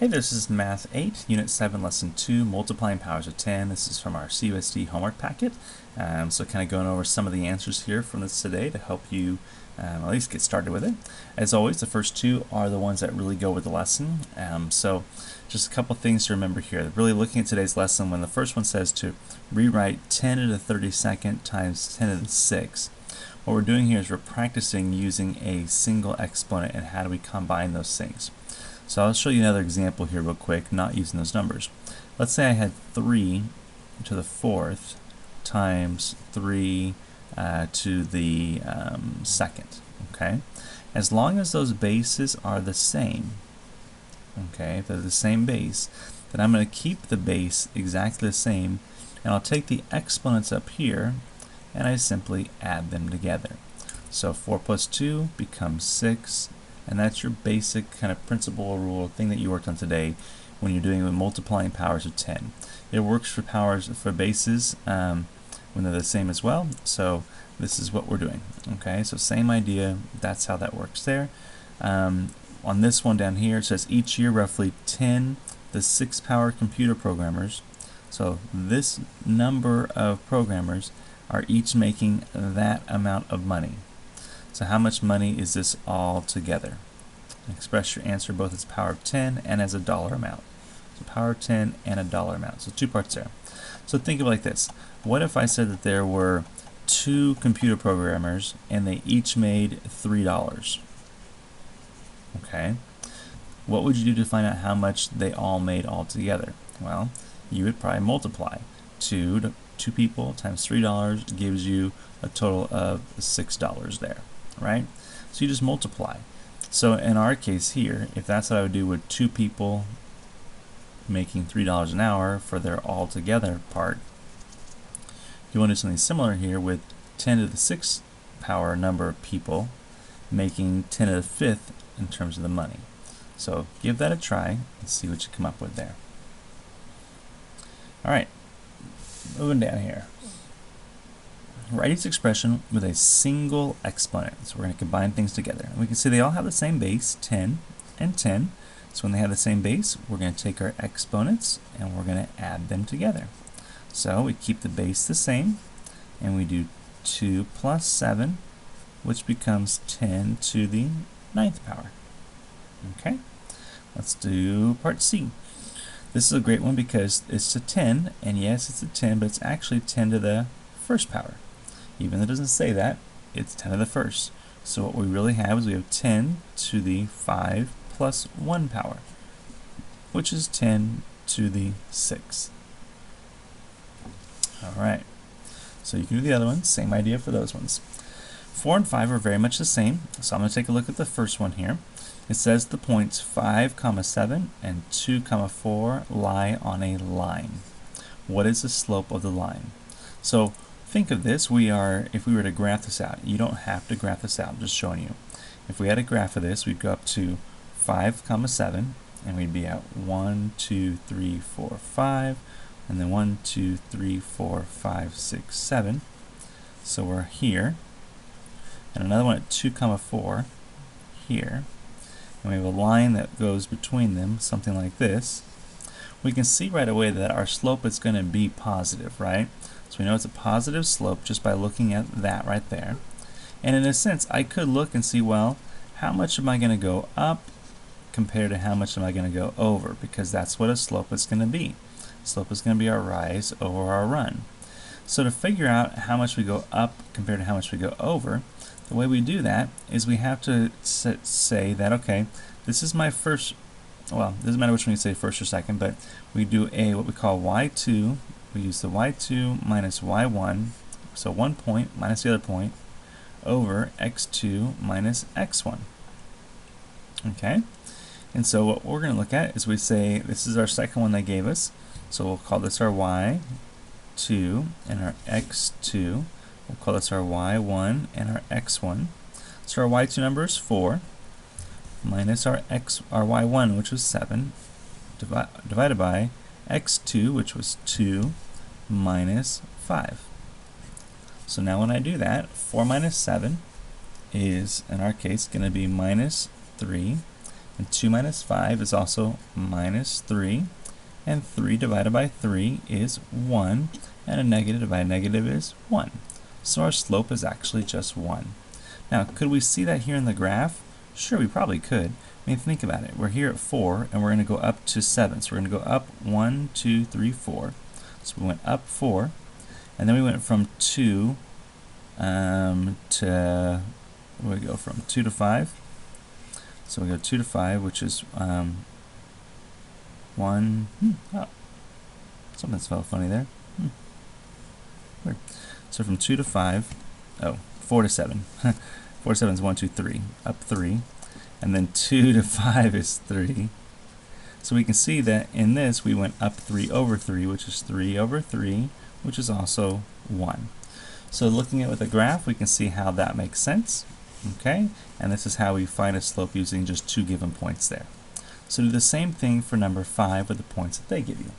Hey, this is Math 8, Unit 7, Lesson 2, Multiplying Powers of 10. This is from our CUSD homework packet. So kind of going over some of the answers here from this today to help you at least get started with it. As always, the first two are the ones that really go with the lesson. So just a couple things to remember here. Really looking at today's lesson, when the first one says to rewrite 10 to the 32nd times 10 to the 6th, what we're doing here is we're practicing using a single exponent and how do we combine those things. So I'll show you another example here real quick, not using those numbers. Let's say I had 3 to the 4th times 3 to the 2nd, okay? As long as those bases are the same, okay, if they're the same base, then I'm going to keep the base exactly the same, and I'll take the exponents up here, and I simply add them together. So 4 plus 2 becomes 6, and that's your basic kind of principle or rule thing that you worked on today when you're doing multiplying powers of 10. It works for powers for bases when they're the same as well. So this is what we're doing. Okay, so same idea. That's how that works there. On this one down here, it says each year roughly 10 the 6th power computer programmers. So this number of programmers are each making that amount of money. So how much money is this all together? Express your answer both as power of 10 and as a dollar amount. So power of 10 and a dollar amount. So two parts there. So think of it like this. What if I said that there were 2 computer programmers and they each made $3? Okay. What would you do to find out how much they all made all together? Well, you would probably multiply. 2 people times $3 gives you a total of $6 there, right? So you just multiply. So in our case here, if that's what I would do with 2 people making $3 an hour for their all together part, you want to do something similar here with 10 to the 6th power number of people making 10 to the 5th in terms of the money. So give that a try and see what you come up with there. All right. Moving down here. Write each expression with a single exponent. So we're going to combine things together. And we can see they all have the same base, 10 and 10. So when they have the same base, we're going to take our exponents and we're going to add them together. So we keep the base the same and we do 2 plus 7, which becomes 10 to the 9th power. Okay, let's do part C. This is a great one because it's a 10, and yes, it's a 10, but it's actually 10 to the 1st power. Even though it doesn't say that, it's 10 to the 1st. So what we really have is we have 10 to the 5 plus 1 power, which is 10 to the 6th. Alright, so you can do the other ones, same idea for those ones. 4 and 5 are very much the same, so I'm going to take a look at the first one here. It says the points 5, 7 and 2, 4 lie on a line. What is the slope of the line? So think of this, if we were to graph this out, you don't have to graph this out, I'm just showing you. If we had a graph of this, we'd go up to 5, 7, and we'd be at 1, 2, 3, 4, 5, and then 1, 2, 3, 4, 5, 6, 7. So we're here, and another one at 2, 4 here. And we have a line that goes between them, something like this. We can see right away that our slope is going to be positive, right? So we know it's a positive slope just by looking at that right there. And in a sense, I could look and see, well, how much am I going to go up compared to how much am I going to go over? Because that's what a slope is going to be. Slope is going to be our rise over our run. So to figure out how much we go up compared to how much we go over, the way we do that is we have to say that, okay, this is my first, well, it doesn't matter which one you say first or second, but we do what we call y2. We use the y2 minus y1, so 1 point minus the other point, over x2 minus x1. Okay? And so what we're going to look at is we say this is our second one they gave us, so we'll call this our y2 and our x2. We'll call this our y1 and our x1. So our y2 number is 4 minus our y1, which was 7, divided by x2, which was 2, minus 5. So now when I do that, 4 minus 7 is, in our case, going to be minus 3. And 2 minus 5 is also minus 3. And 3 divided by 3 is 1. And a negative divided by negative is 1. So our slope is actually just 1. Now, could we see that here in the graph? Sure, we probably could. I mean, think about it. We're here at 4, and we're going to go up to 7. So we're going to go up 1, 2, 3, 4. So we went up 4, and then we went from 2 to, we go from 2 to 5. So we go 2 to 5, which is 1. Oh, something felt funny there. Weird. So from 2 to 5, 4 to 7. 4 to 7 is 1, 2, 3. Up 3. And then 2 to 5 is 3. So we can see that in this we went up 3 over 3, which is 3 over 3, which is also 1. So looking at with a graph, we can see how that makes sense. Okay? And this is how we find a slope using just 2 given points there. So do the same thing for number 5 with the points that they give you.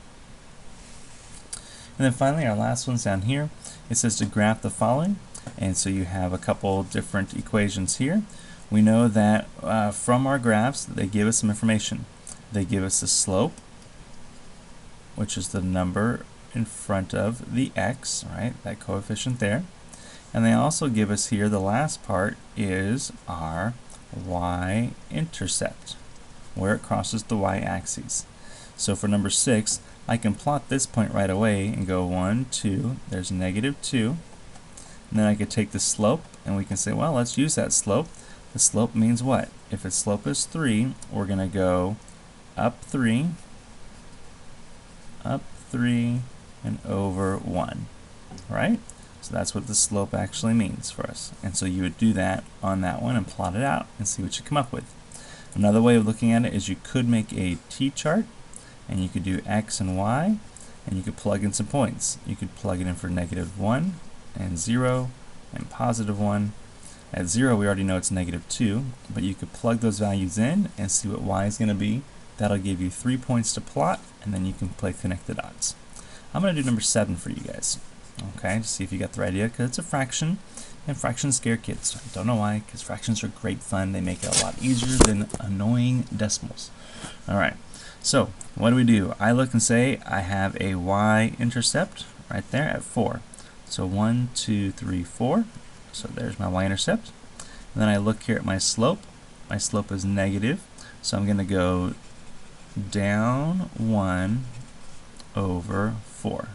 And then finally, our last one's down here. It says to graph the following. And so you have a couple different equations here. We know that from our graphs, they give us some information. They give us the slope, which is the number in front of the x, right? That coefficient there. And they also give us here, the last part is our y-intercept, where it crosses the y-axis. So for number 6, I can plot this point right away and go 1, 2, there's negative 2. And then I could take the slope, and we can say, well, let's use that slope. The slope means what? If its slope is 3, we're going to go up 3, and over 1, right? So that's what the slope actually means for us. And so you would do that on that one and plot it out and see what you come up with. Another way of looking at it is you could make a t-chart, and you could do x and y, and you could plug in some points. You could plug it in for negative 1 and 0 and positive 1. At 0 we already know it's negative 2, but you could plug those values in and see what y is going to be. That'll give you 3 points to plot, and then you can play connect the dots. I'm going to do number 7 for you guys. Okay, to see if you got the right idea, because it's a fraction, and fractions scare kids. I don't know why, because fractions are great fun. They make it a lot easier than annoying decimals. Alright, so what do? I look and say I have a y-intercept right there at 4. So 1, 2, 3, 4. So there's my y-intercept. And then I look here at my slope. My slope is negative, so I'm going to go down 1 over 4.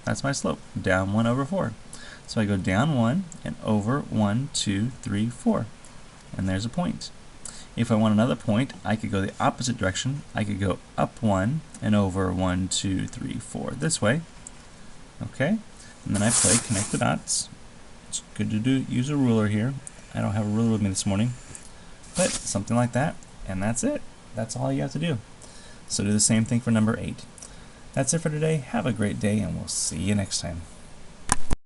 That's my slope, down 1 over 4. So I go down 1 and over 1, 2, 3, 4. And there's a point. If I want another point, I could go the opposite direction. I could go up 1 and over 1, 2, 3, 4 this way. Okay? And then I play connect the dots. It's good to use a ruler here. I don't have a ruler with me this morning. But something like that, and that's it. That's all you have to do. So do the same thing for number 8. That's it for today. Have a great day, and we'll see you next time.